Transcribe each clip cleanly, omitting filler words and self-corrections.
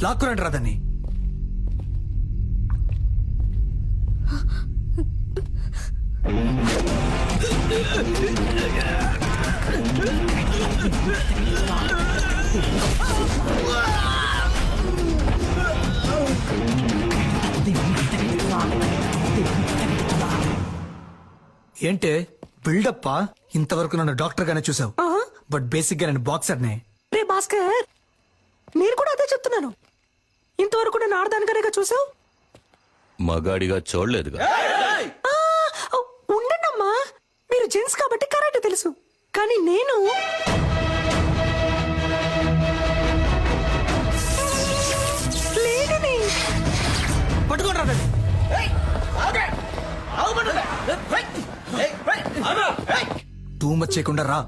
లాక్కురండి రాదని. ఏంటే బిల్డప్పా? ఇంతవరకు నన్ను డాక్టర్ గానే చూసావు, బట్ బేసిక్ గా నేను బాక్సర్ నే. రే భాస్కర్, నేను కూడా అదే చెప్తున్నాను. ఇంతవరకు నేను ఆడదానికనేగా చూసావు, మగాడిగా చూడలేదుగా. ఉండండమ్మా, మీరు జెంట్స్ కాబట్టి కరెక్ట్ తెలుసు, కానీ నేను లేడీని. పట్టుకోండి రాదని. టూ మచ్ చేయకుండా రా.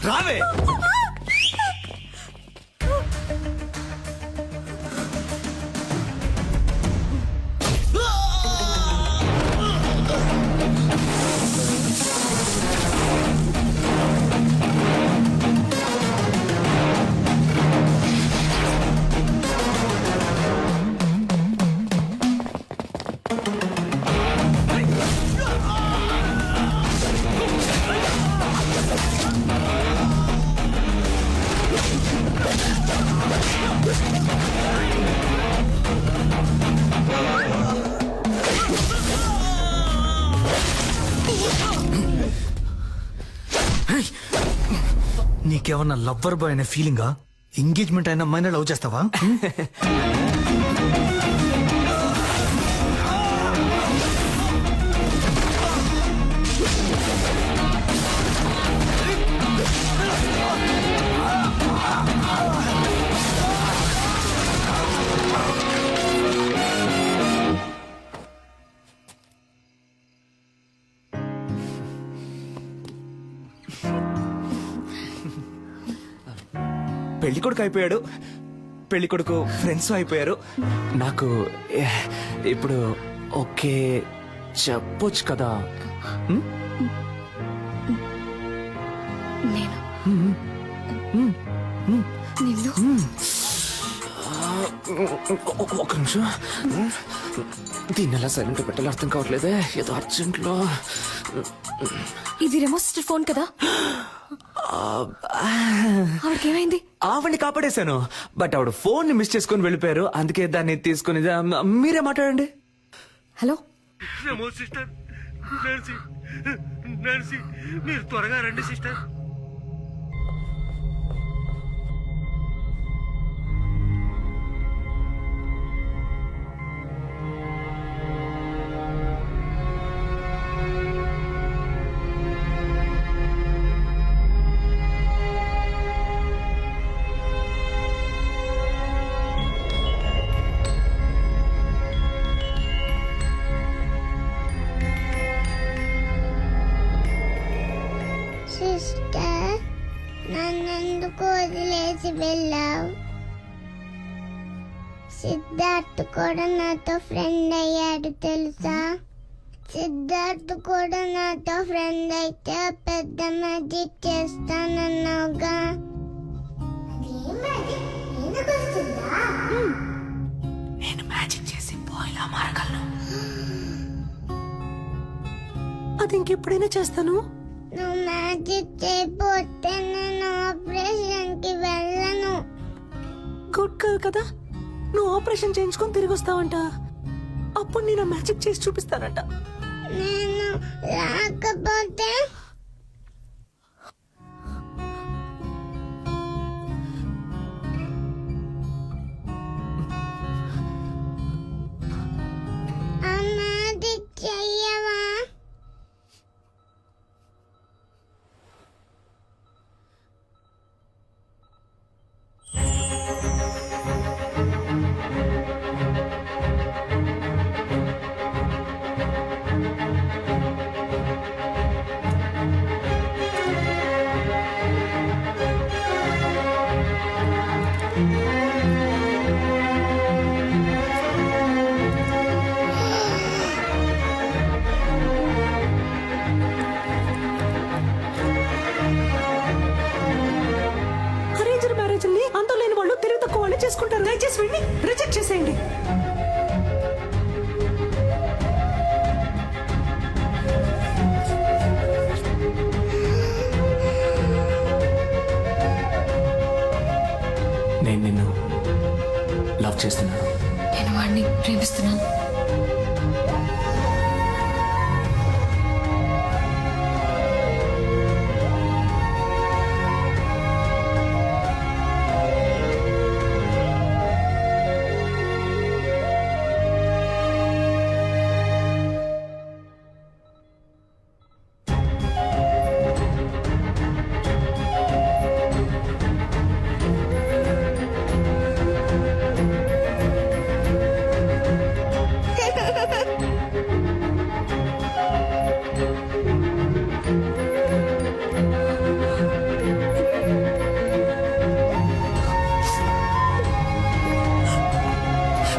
రావే. నీకేమన్నా లవ్వర్ బాయ్ అనే ఫీలింగా? ఎంగేజ్మెంట్ అయిన అమ్మాయిని లవ్ చేస్తావా? పెళ్లి కొడుకు అయిపోయాడు, పెళ్లి కొడుకు ఫ్రెండ్స్ అయిపోయారు. నాకు ఇప్పుడు ఓకే చెప్పొచ్చు కదా. ఒక నిమిషం, దీన్ని ఎలా సైలెంట్ పెట్టాలో అర్థం కావట్లేదే. ఏదో అర్జెంట్లో. ఇది రెమో సిస్టర్ ఫోన్ కదా, ఆవిడకేమైంది? ఆవిడ్ని కాపాడేశాను, బట్ ఆవిడ ఫోన్ ని మిస్ చేసుకుని వెళ్ళిపోయారు. అందుకే దాన్ని తీసుకుని మీరే మాట్లాడండి. హలో సిస్టర్, మీరు త్వరగా రండి సిస్టర్. సిస్టర్, నన్నెందుకు వదిలేసి వెళ్ళావు? సిద్ధార్థ్ కూడా నాతో ఫ్రెండ్ అయ్యాడు తెలుసా? సిద్ధార్థ్ కూడా నాతో ఫ్రెండ్ అయితే పెద్ద మ్యాజిక్ చేస్తానన్నావుగా. నేను మ్యాజిక్ చేసి బాయ్లా మారగలను. అది ఇంకెప్పుడైనా చేస్తాను. నువ్వు మ్యాజిక్ చేయకపోతే నేను ఆపరేషన్ కి వెళ్ళను. గుడ్ గర్ల్ కదా, నువ్వు ఆపరేషన్ చేయించుకొని తిరిగి వస్తావంట. అప్పుడు నేను మ్యాజిక్ చేసి చూపిస్తానంట. నేను రాకపోతే ఆ మ్యాజిక్ చెయ్యవా? పెళ్లి చేసుకుంటారు. దయచేసి వెళ్ళి రిజెక్ట్ చేసేయండి. నేను నిన్ను లవ్ చేస్తున్నాను. నేను వాడిని ప్రేమిస్తున్నాను.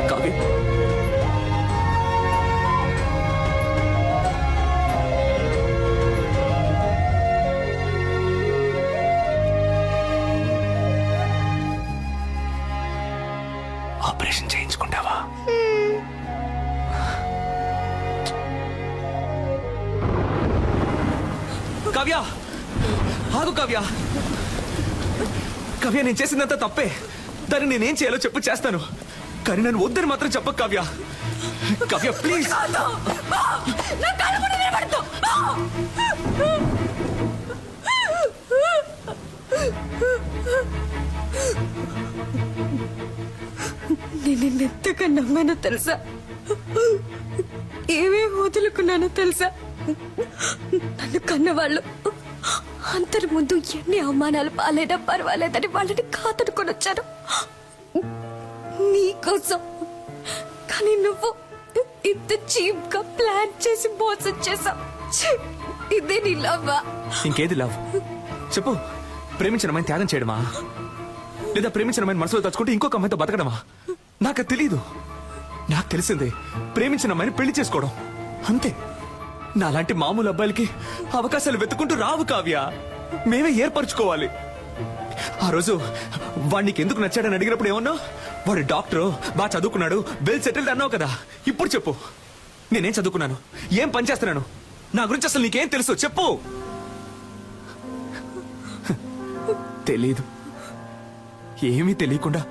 కావ్య, ఆపరేషన్ చేయించుకుంటావా? కావ్య, ఆగు కావ్య. కావ్య, నేను చేసిందంతా తప్పే. దాన్ని నేనేం చేయాలో చెప్పు, చేస్తాను. కానీ నన్ను వద్దని మాత్రం చెప్పకు కావ్య. కావ్య ప్లీజ్. నేను నిన్నెంతగా నమ్మానో తెలుసా? ఏమేమి వదులుకున్నానో తెలుసా? నన్ను కన్నవాళ్ళు అందరి ముందు ఎన్ని అవమానాలు పాలైనా పర్వాలేదని వాళ్ళని కాదనుకొని వచ్చాను నీకోసం. కానీ నువ్వు ఇంత చీప్ గా ప్లాన్ చేసి మోసం చేసావు. ఇదే నీ లవ్వా? ఇంకేది లవ్ చెప్పు. ప్రేమించిన అమ్మాయిని త్యాగం చేయడమా, లేదా ప్రేమించిన అమ్మాయిని మనసులో తలుచుకుంటే ఇంకొక అమ్మాయితో బతకడమా? నాకు తెలీదు. నాకు తెలిసిందే ప్రేమించిన అమ్మాయిని పెళ్లి చేసుకోవడం, అంతే. నాలాంటి మామూలు అబ్బాయిలకి అవకాశాలు వెతుకుంటూ రావు కావ్య. మేమే ఏర్పరచుకోవాలి. ఆ రోజు వాడికి ఎందుకు నచ్చాడని అడిగినప్పుడు ఏమన్నా, వాడు డాక్టరు, బాగా చదువుకున్నాడు, వెల్ సెటిల్డ్ అన్నావు కదా. ఇప్పుడు చెప్పు, నేనేం చదువుకున్నాను, ఏం పని చేస్తున్నాను, నా గురించి అసలు నీకేం తెలుసు చెప్పు. తెలీదు. ఏమీ తెలియకుండా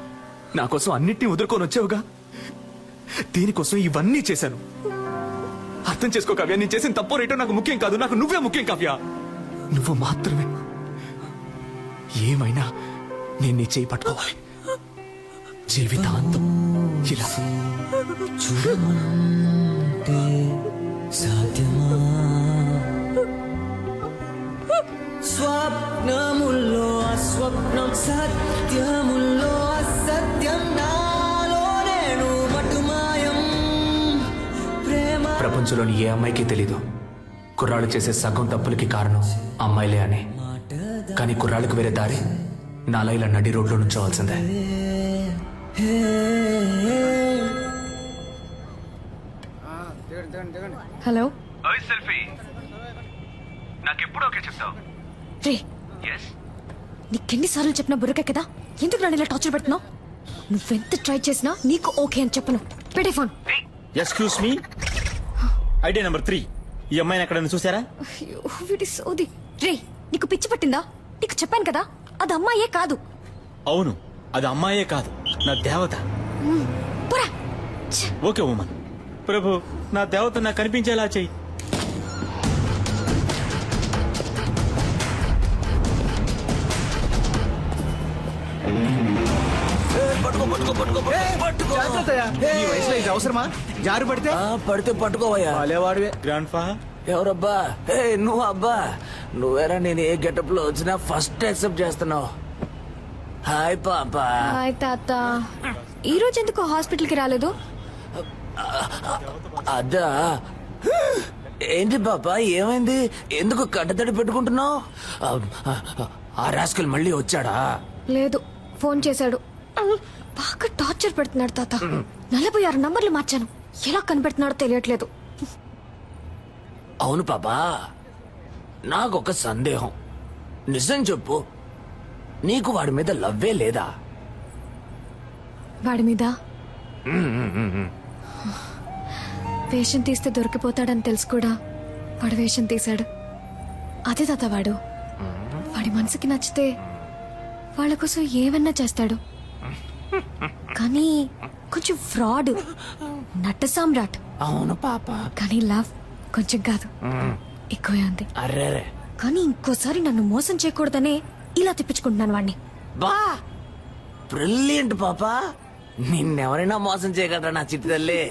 నా కోసం అన్నిటినీ వదులుకొని వచ్చావుగా. దీనికోసం ఇవన్నీ చేశాను. అర్థం చేసుకో కావ్య, నేను చేసిన తప్పో రేటో నాకు ముఖ్యం కాదు. నాకు నువ్వే ముఖ్యం కావ్య. నువ్వు మాత్రమే. ఏమైనా నేను నీ చేయి పట్టుకోవాలి జీవితాంతం. ఇలా చూడమంటే సాధ్యమా? స్వప్నముల్లో అస్వప్నం, సత్యముల్లో అసత్యం, నాలో నేను మటుమాయం. ప్రేమ ప్రపంచంలోని ఏ అమ్మాయికి తెలీదు కుర్రాళ్ళు చేసే సగం తప్పులకి కారణం అమ్మాయిలే అని. కానీ కుర్రాళ్ళకి వేరే దారి నాలా ఇలా నడి రోడ్లో నుంచోవాల్సిందే. హలో సెల్ఫీ నాకెప్పుడు ఓకే చెప్తావు? రే, నీకెన్నిసార్లు చెప్పినా బుర్రకే కదా, ఎందుకు నన్ను ఇలా టార్చర్ పెడుతున్నావు? నువ్వెంత ట్రై చేసినా నీకు ఓకే అని చెప్పను. పెట్టే phone. Excuse me, idea number 3. ఈ అమ్మాయిని ఎక్కడైనా చూసారా? అయ్యో, వీడి సోది. రే, నీకు పిచ్చి పట్టిందా? నీకు చెప్పాను కదా, అది అమ్మాయే కాదు. అవును, అది అమ్మాయే కాదు, నా దేవత. పోరా. Okay woman. ప్రభు, నా దేవత నాకు కనిపించేలా చెయ్యి. ఈ వయసులో ఇది అవసరమా? జారు పడితే పడితే పట్టుకోవయ్యా. వాడేవాడివే గ్రాండ్ ఫా. ఎవరబ్బా? నువ్వు అబ్బా. నువ్వేరా, నేను ఏ గెటప్ లో వచ్చినా ఫస్ట్ యాక్సెప్ట్ చేస్తున్నావు. హాయ్ పాపా. హాయ్ తాత. ఈ రోజు ఎందుకు హాస్పిటల్ కి రాలేదు? అదా, ఏంటి పాపా, ఏమైంది? ఎందుకు కట్టతడి పెట్టుకుంటున్నావు? ఆ రాస్కల్ మళ్ళీ వచ్చాడా? లేదు, ఫోన్ చేశాడు. బాగా టార్చర్ పెడుతున్నాడు తాత. 46 నంబర్లు మార్చాను, ఎలా కనిపెడుతున్నాడో తెలియట్లేదు. అవును పాపా, నాకొక సందేహం. నిజం చెప్పు, నీకు వాడి మీద లవ్వే లేదా? వాడి మీద వేషం తీస్తే దొరికిపోతాడని తెలుసు కూడా వాడు వేషం తీశాడు. అదే తాత వాడు. వాడి మనసుకి నచ్చితే వాళ్ళ కోసం ఏమన్నా చేస్తాడు. కానీ కొంచెం ఫ్రాడ్, నట్ట సామ్రాట్. అవును పాప. కానీ లవ్ కొంచెం కాదు, ఎక్కువే ఉంది. అరే కానీ ఇంకోసారి నన్ను మోసం చేయకూడదనే ఇలా తిప్పించుకుంటున్నాను వాడిని. బా బ్రిలియంట్ పాప. నిన్నెవరైనా మోసం చేయగలరా నా చిట్టి తల్లి?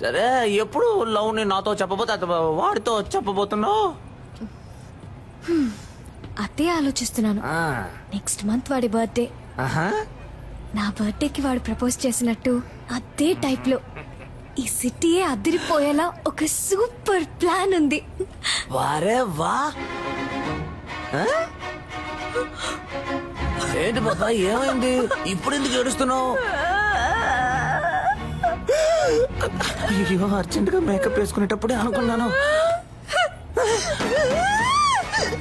సరే, ఎప్పుడు లవ్ ని నాతో చెప్పబోతే వాడితో చెప్పబోతున్నావు? అదే ఆలోచిస్తున్నాను. నెక్స్ట్ మంత్ వాడి బర్త్డే. నా బర్త్డేకి వాడు ప్రపోజ్ చేసినట్టు అదే టైప్ లో ఈ సిటీయే అదిరిపోయేలా ఒక సూపర్ ప్లాన్ ఉంది. వారే వా. ఏంటి బాబా, ఏమైంది? ఇప్పుడు ఎందుకు ఏడుస్తున్నావు? అయ్యో, అర్జెంట్ గా మేకప్ వేసుకునేటప్పుడే అనుకున్నాను.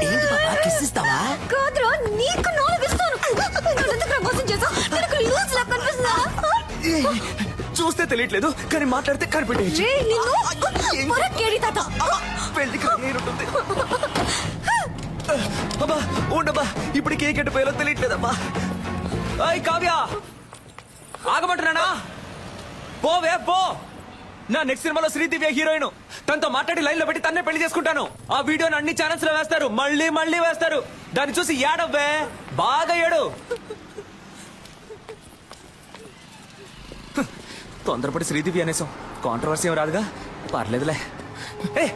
ఏంటి బాబా, కిస్ ఇస్తావా? కాదురా, నీకు నాలుగిస్తాను. ప్రపోజ్ చేసావు, నీకు లూజ్ లా కనిపిస్తుందా? చూస్తే తెలియట్లేదు, కానీ మాట్లాడితే కనిపెట్టేయచ్చు. రేయ్, నిన్ను పొరకేడి తాత. పెళ్లికి నేనుంటుంది. అబ్బా ఉండబ్బా, ఇప్పుడు కేక్ ఎట్టు పోయాలో తెలియట్లేదమ్మా. అయ్ కావ్య, ఆగమంటున్నానా? పోవే పో. నా నెక్స్ట్ సినిమాలో శ్రీదివ్య హీరోయిన్. తనతో మాట్లాడి లైన్ లో పెట్టి తన్నే పెళ్లి చేసుకుంటాను. ఆ వీడియోని అన్ని ఛానల్స్ లో వేస్తారు, మళ్ళీ మళ్ళీ వేస్తారు. దాన్ని చూసి ఏడవ్వే, బాగా ఏడు. తొందరపడి శ్రీదివ్య అనేసాం, కాంట్రవర్సీ ఏం రాదుగా, పర్లేదులే. ఏ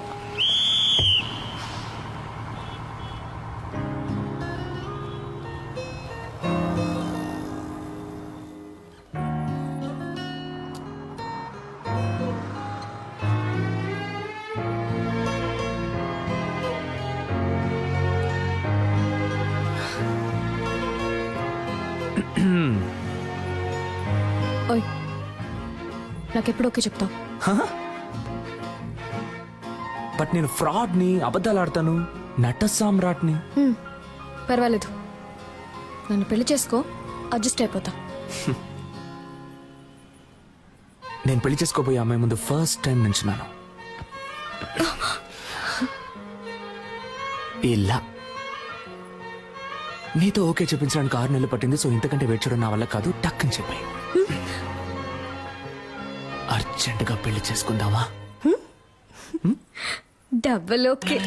ఓయ్, నాకెప్పుడు ఓకే చెప్తావు? బట్ నేను ఫ్రాడ్ ని, అబద్ధాలు ఆడతాను, నట సామ్రాట్ని. పర్వాలేదు, నన్ను పెళ్లి చేసుకో, అడ్జస్ట్ అయిపోతా. నేను పెళ్లి చేసుకోబోయే అమ్మాయి ముందు ఫస్ట్ టైం నుంచున్నాను. ఇలా నీతో ఓకే చెప్పించడానికి 6 నెలలు పట్టింది. సో ఇంతకంటే వెయిట్ చేయడం నా వల్ల కాదు, టక్ అని చెప్పి అర్జెంటుగా పెళ్లి చేసుకుందావా? Double okay.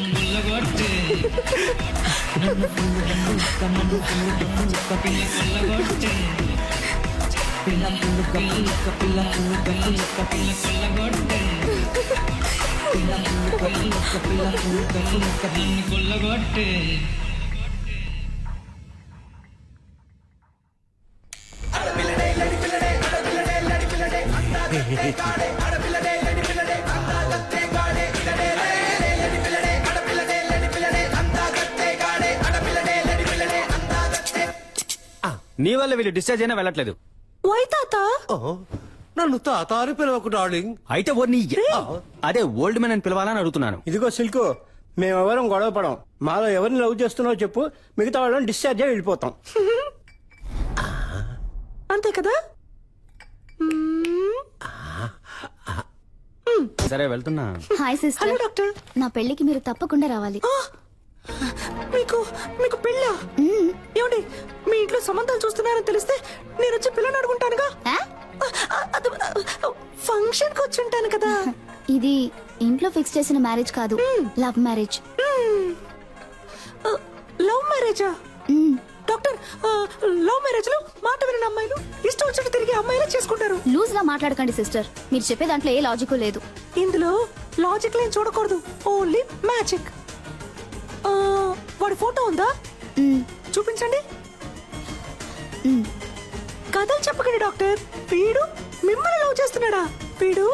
నీ వల్ల వీళ్ళు డిశ్చార్జ్ అయినా వెళ్ళట్లేదు. వై తాత? నన్ను తాత అని పిలవకు డార్లింగ్. అయితే అదే ఓల్డ్ మ్యాన్ అని పిలవాలని అడుగుతున్నాను. ఇదిగో సిల్కు, మేమెవరం గొడవ పడం. మాలో ఎవరిని లవ్ చేస్తున్నావో చెప్పు, మిగతా వాళ్ళని డిశ్చార్జ్ అయ్యి వెళ్ళిపోతాం. అంతే కదా? సరే వెళ్తున్నా. Hi sister. Hello doctor. నా పెళ్లికి మీరు తప్పకుండా రావాలి. మీకు మీకు పెళ్ళా? ఏమండి, మీ ఇంట్లో సంబంధాలు చూస్తున్నారని తెలిస్తే నేను వచ్చి పిల్లని అడుగుంటానుగా. ఫంక్షన్ కి వచ్చి ఉంటాను కదా. ఇది ఇంట్లో ఫిక్స్ చేసిన మ్యారేజ్ కాదు, లవ్ మ్యారేజ్. లవ్ మ్యారేజా? డాక్టర్, లవ్ మ్యారేజ్ లో మాట వినని అమ్మాయిలు ఇష్టం వచ్చినట్టు తిరిగి అమ్మాయిలు చేసుకుంటారు. లూజ్ గా మాట్లాడకండి సిస్టర్. మీరు చెప్పే దాంట్లో ఏ లాజిక్ లేదు. ఇందులో లాజిక్ లేని చూడకూడదు, ఓన్లీ మ్యాజిక్. వాడి ఫోటో ఉందా? చూపించండి. కథలు చెప్పకండి డాక్టర్. వీడు మిమ్మల్ని లవ్ చేస్తున్నాడా? వీడు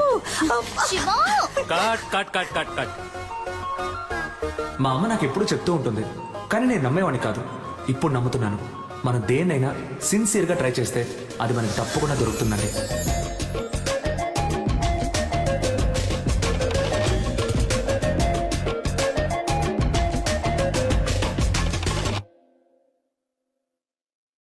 మా అమ్మ నాకు ఎప్పుడు చెప్తూ ఉంటుంది, కానీ నేను నమ్మేవాడిని కాదు. ఇప్పుడు నమ్ముతున్నాను. మనం దేన్నైనా సిన్సియర్ గా ట్రై చేస్తే అది మనకి తప్పకుండా దొరుకుతుందండి.